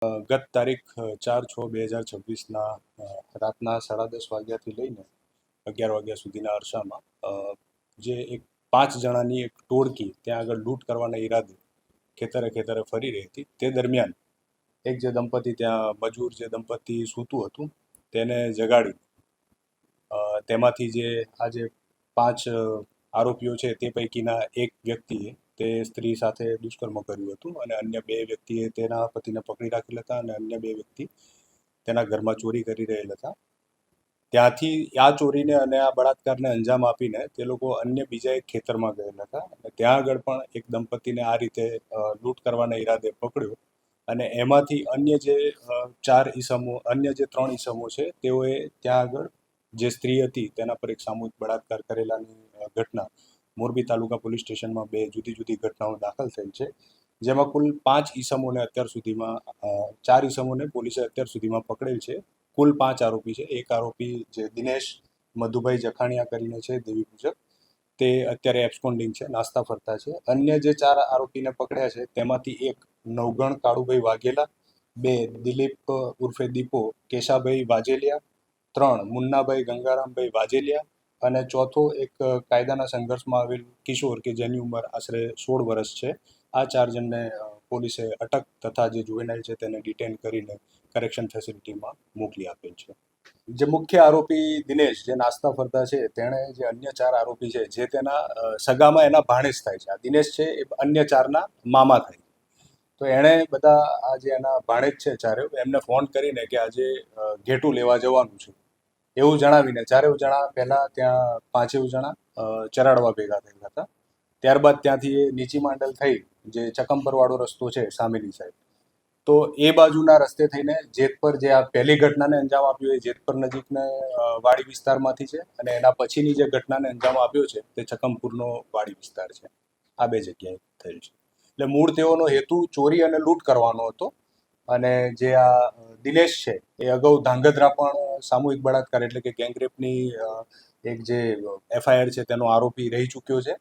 ગત તારીખ 4/6/2026ના રાતના 10:30 વાગ્યાથી લઈને 11 વાગ્યા સુધીના અરસામાં જે એક 5 જણાની એક ટોળકી ત્યાં આગળ લૂંટ કરવાના ઈરાદે ખેતરે ફરી રહી હતી. તે દરમિયાન એક જે દંપતી ત્યાં મજૂર જે દંપતી સૂતું હતું તેને જગાડી તેમાંથી જે આ જે 5 આરોપીઓ છે તે પૈકીના એક વ્યક્તિએ તે સ્ત્રી સાથે દુષ્કર્મ કર્યું હતું અને અન્ય 2 વ્યક્તિએ તેના પતિને પકડી રાખેલ હતા અને અન્ય 2 વ્યક્તિ તેના ઘરમાં ચોરી કરી રહેલ હતા. ત્યાંથી આ ચોરીને અને આ બળાત્કારને અંજામ આપીને તે લોકો અન્ય બીજા એક ખેતરમાં ગયેલા હતા અને ત્યાં આગળ પણ એક દંપતીને આ રીતે લૂંટ કરવાના ઈરાદે પકડ્યો અને એમાંથી અન્ય જે 3 ઈસમો છે તેઓએ ત્યાં આગળ જે સ્ત્રી હતી તેના પર એક સામૂહિક બળાત્કાર કરેલાની ઘટના મોરબી તાલુકા પોલીસ સ્ટેશનમાં 2 જુદી જુદી ઘટનાઓ દાખલ થઈ છે, જેમાં કુલ 5 ઈસમોને અત્યાર સુધીમાં 4 ઈસમોને પોલીસે અત્યાર સુધીમાં પકડેલ છે. કુલ 5 આરોપી છે. એક આરોપી જે દિનેશ મધુભાઈ જખાણિયા કરીને છે દેવી પૂજક, તે અત્યારે એબ્સ્કોન્ડિંગ છે, નાસ્તા ફરતા છે. અન્ય જે 4 આરોપીને પકડ્યા છે તેમાંથી એક નવગણ કાળુભાઈ વાઘેલા, 2 દિલીપ ઉર્ફે દીપો કેશાભાઈ વાજેલિયા, 3 મુન્નાભાઈ ગંગારામભાઈ વાજેલિયા અને ચોથો એક કાયદાના સંઘર્ષમાં આવેલ કિશોર કે જેની ઉંમર આશરે 16 વર્ષ છે. આ 4 જણને પોલીસે અટક તથા જે જુવેનાઇલ છે તેને ડિટેન કરીને કરેક્શન ફેસિલિટીમાં મોકલી આપેલ છે. જે મુખ્ય આરોપી દિનેશ જે નાસ્તા ફરતા છે તેણે જે અન્ય 4 આરોપી છે જે તેના સગામાં એના ભાણેજ થાય છે. આ દિનેશ છે એ અન્ય 4ના મામા થાય. તો એણે બધા આ જે એના ભાણેજ છે ચારે એમને ફોન કરીને કે આજે ઘેટું લેવા જવાનું છે એવું જણાવીને 4 જણા પહેલા ત્યાં 5 જણા ચરાડવા ભેગા થયેલા હતા. ત્યારબાદ ત્યાંથી એ નીચી માંડલ થઈ જે ચકમપરવાળો રસ્તો છે સામેની સાઈડ, તો એ બાજુના રસ્તે થઈને જેતપર જે આ પહેલી ઘટનાને અંજામ આપ્યો એ જેતપર નજીકના વાડી વિસ્તારમાંથી છે અને એના પછીની જે ઘટનાને અંજામ આપ્યો છે તે ચકમપુરનો વાડી વિસ્તાર છે. આ 2 જગ્યાએ થયેલ છે. એટલે મૂળ તેઓનો હેતુ ચોરી અને લૂંટ કરવાનો હતો અને જે આ દિનેશ છે એ અગાઉ ધાંગધ્રા પણ સામૂહિક બળાત્કાર એટલે કે ગેંગરેપની એક જે FIR છે તેનો આરોપી રહી ચૂક્યો છે.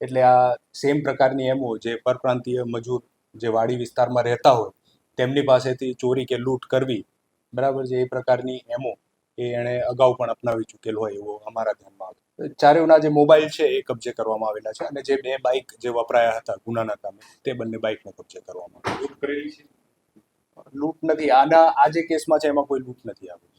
એટલે આ સેમ પ્રકારની એમો જે પરપ્રાંતીય મજૂર જે વાડી વિસ્તારમાં રહેતા હોય તેમની પાસેથી ચોરી કે લૂંટ કરવી, બરાબર છે, એ પ્રકારની એમો એ એણે અગાઉ પણ અપનાવી ચૂકેલ હોય એવો અમારા ધ્યાનમાં આવ્યો. ચારેયના જે મોબાઈલ છે એ કબજે કરવામાં આવેલા છે અને જે 2 બાઇક જે વપરાયા હતા ગુનાના કામે તે બંને બાઇકને કબજે કરવામાં આવી. લૂંટ નથી. આ જે કેસમાં છે એમાં કોઈ લૂંટ નથી આવી.